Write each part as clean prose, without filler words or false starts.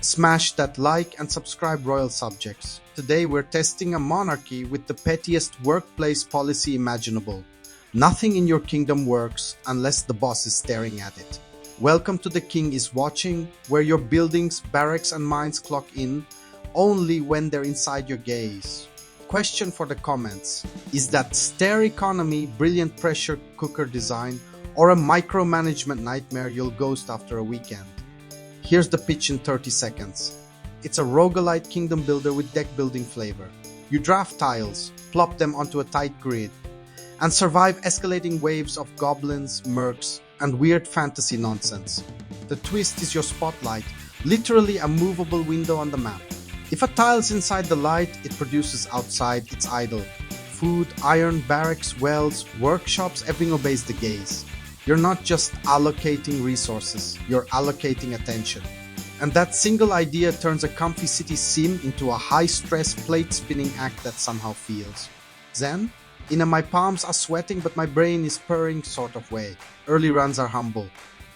Smash that like and subscribe, royal subjects. Today we're testing a monarchy with the pettiest workplace policy imaginable. Nothing in your kingdom works unless the boss is staring at it. Welcome to The King is Watching, where your buildings, barracks and mines clock in only when they're inside your gaze. Question for the comments: is that stare economy brilliant pressure cooker design, or a micromanagement nightmare you'll ghost after a weekend? Here's the pitch in 30 seconds. It's a roguelite kingdom builder with deck building flavor. You draft tiles, plop them onto a tight grid, and survive escalating waves of goblins, mercs, and weird fantasy nonsense. The twist is your spotlight, literally a movable window on the map. If a tile's inside the light, it produces outside its idle. Food, iron, barracks, wells, workshops, everything obeys the gaze. You're not just allocating resources, you're allocating attention. And that single idea turns a comfy city sim into a high-stress plate-spinning act that somehow feels zen. In my palms are sweating but my brain is purring sort of way. Early runs are humble.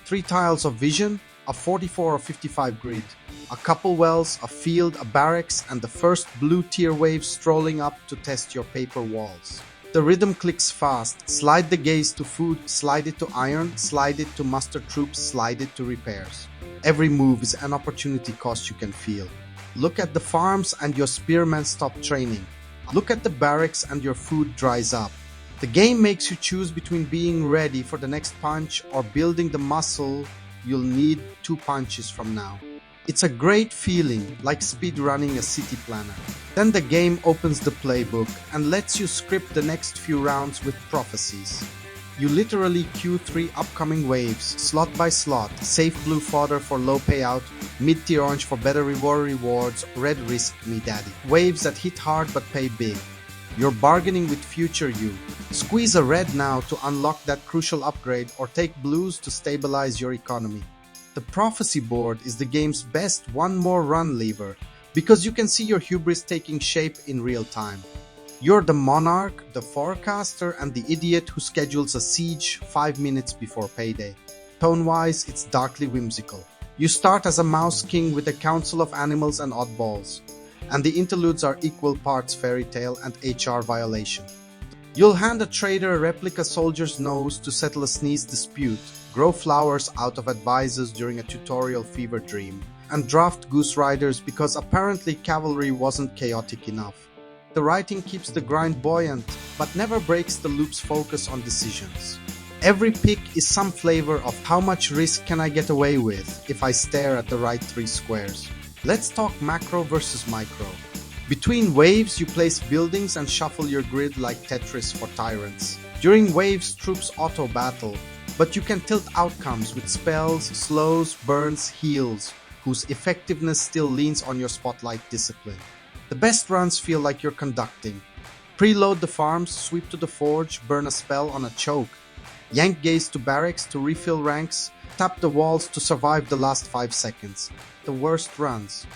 3 tiles of vision, a 44 or 55 grid, a couple wells, a field, a barracks, and the first blue tier wave strolling up to test your paper walls. The rhythm clicks fast. Slide the gaze to food, slide it to iron, slide it to muster troops, slide it to repairs. Every move is an opportunity cost you can feel. Look at the farms and your spearmen stop training. Look at the barracks and your food dries up. The game makes you choose between being ready for the next punch or building the muscle you'll need 2 punches from now. It's a great feeling, like speedrunning a city planner. Then the game opens the playbook and lets you script the next few rounds with prophecies. You literally queue 3 upcoming waves, slot by slot: safe blue fodder for low payout, mid-tier orange for better rewards, red risk me daddy. Waves that hit hard but pay big. You're bargaining with future you. Squeeze a red now to unlock that crucial upgrade, or take blues to stabilize your economy. The prophecy board is the game's best one more run lever, because you can see your hubris taking shape in real time. You're the monarch, the forecaster, and the idiot who schedules a siege 5 minutes before payday. Tone-wise, it's darkly whimsical. You start as a mouse king with a council of animals and oddballs, and the interludes are equal parts fairy tale and HR violation. You'll hand a trader a replica soldier's nose to settle a sneeze dispute, grow flowers out of advisors during a tutorial fever dream, and draft goose riders because apparently cavalry wasn't chaotic enough. The writing keeps the grind buoyant, but never breaks the loop's focus on decisions. Every pick is some flavor of how much risk can I get away with if I stare at the right 3 squares. Let's talk macro versus micro. Between waves, you place buildings and shuffle your grid like Tetris for tyrants. During waves, troops auto-battle, but you can tilt outcomes with spells, slows, burns, heals, whose effectiveness still leans on your spotlight discipline. The best runs feel like you're conducting. Preload the farms, sweep to the forge, burn a spell on a choke. Yank gaze to barracks to refill ranks, tap the walls to survive the last 5 seconds. The worst runs.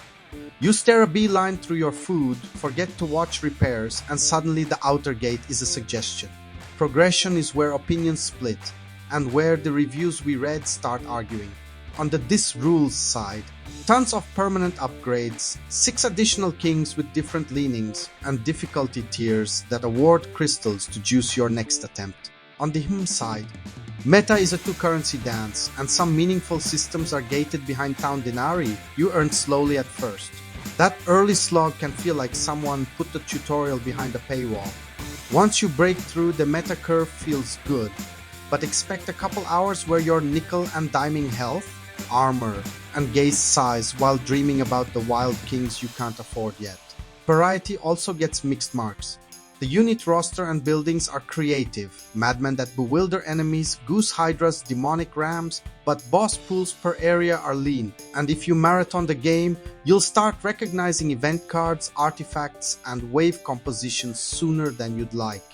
You stare a beeline through your food, forget to watch repairs, and suddenly the outer gate is a suggestion. Progression is where opinions split, and where the reviews we read start arguing. On the this rules side, tons of permanent upgrades, 6 additional kings with different leanings, and difficulty tiers that award crystals to juice your next attempt. On the him side, meta is a 2-currency dance, and some meaningful systems are gated behind town denarii you earn slowly at first. That early slog can feel like someone put the tutorial behind a paywall. Once you break through, the meta curve feels good, but expect a couple hours where you're nickel and diming health, armor, and gaze size while dreaming about the wild kings you can't afford yet. Variety also gets mixed marks. The unit roster and buildings are creative, madmen that bewilder enemies, goose hydras, demonic rams, but boss pools per area are lean, and if you marathon the game, you'll start recognizing event cards, artifacts, and wave compositions sooner than you'd like.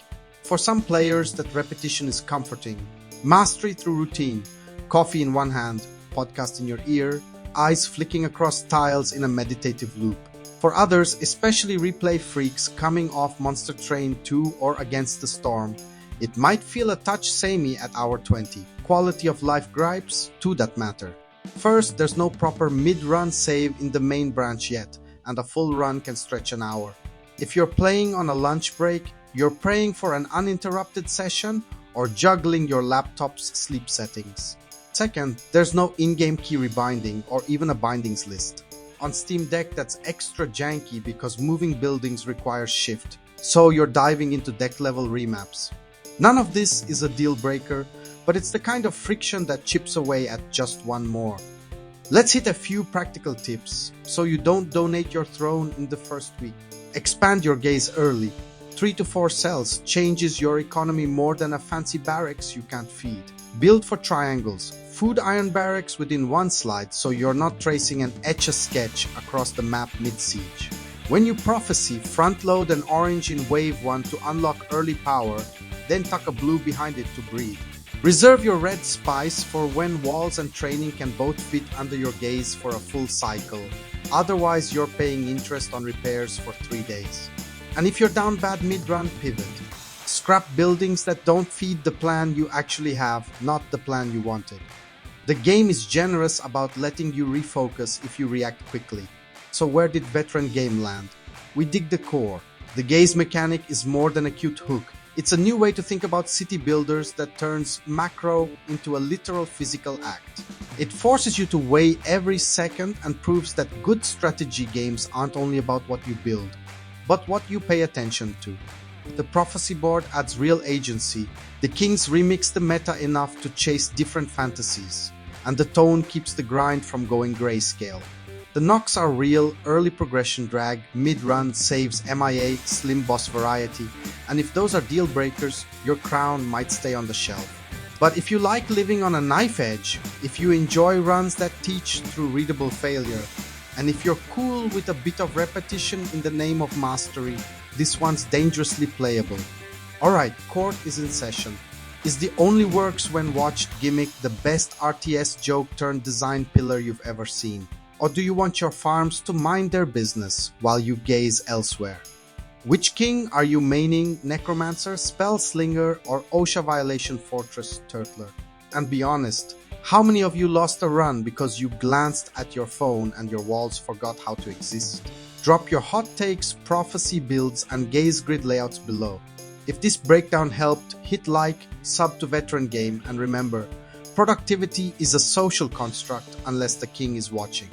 For some players, that repetition is comforting. Mastery through routine, coffee in one hand, podcast in your ear, eyes flicking across tiles in a meditative loop. For others, especially replay freaks coming off Monster Train 2 or Against the Storm, it might feel a touch samey at hour 20. Quality of life gripes, to that matter. First, there's no proper mid-run save in the main branch yet, and a full run can stretch an hour. If you're playing on a lunch break, you're praying for an uninterrupted session or juggling your laptop's sleep settings. Second, there's no in-game key rebinding or even a bindings list. On Steam Deck, that's extra janky because moving buildings requires shift, so you're diving into deck-level remaps. None of this is a deal breaker, but it's the kind of friction that chips away at just one more. Let's hit a few practical tips so you don't donate your throne in the first week. Expand your gaze early. 3 to 4 cells changes your economy more than a fancy barracks you can't feed. Build for triangles. Food iron barracks within one slide so you're not tracing an etch-a-sketch across the map mid-siege. When you prophecy, front-load an orange in wave 1 to unlock early power, then tuck a blue behind it to breathe. Reserve your red spice for when walls and training can both fit under your gaze for a full cycle. Otherwise, you're paying interest on repairs for 3 days. And if you're down bad mid-run, pivot. Scrap buildings that don't feed the plan you actually have, not the plan you wanted. The game is generous about letting you refocus if you react quickly. So where did veteran game land? We dig the core. The gaze mechanic is more than a cute hook. It's a new way to think about city builders that turns macro into a literal physical act. It forces you to weigh every second and proves that good strategy games aren't only about what you build, but what you pay attention to. The prophecy board adds real agency. The kings remix the meta enough to chase different fantasies, and the tone keeps the grind from going grayscale. The knocks are real, early progression drag, mid-run, saves, MIA, slim boss variety, and if those are deal breakers, your crown might stay on the shelf. But if you like living on a knife edge, if you enjoy runs that teach through readable failure, and if you're cool with a bit of repetition in the name of mastery, this one's dangerously playable. Alright, court is in session. Is the only works when watched Gimmick the best RTS joke turned design pillar you've ever seen? Or do you want your farms to mind their business while you gaze elsewhere? Which king are you maining, Necromancer, Spellslinger, or OSHA Violation Fortress Turtler? And be honest, how many of you lost a run because you glanced at your phone and your walls forgot how to exist? Drop your hot takes, prophecy builds, and gaze grid layouts below. If this breakdown helped, hit like, sub to Veteran Game, and remember, productivity is a social construct unless the king is watching.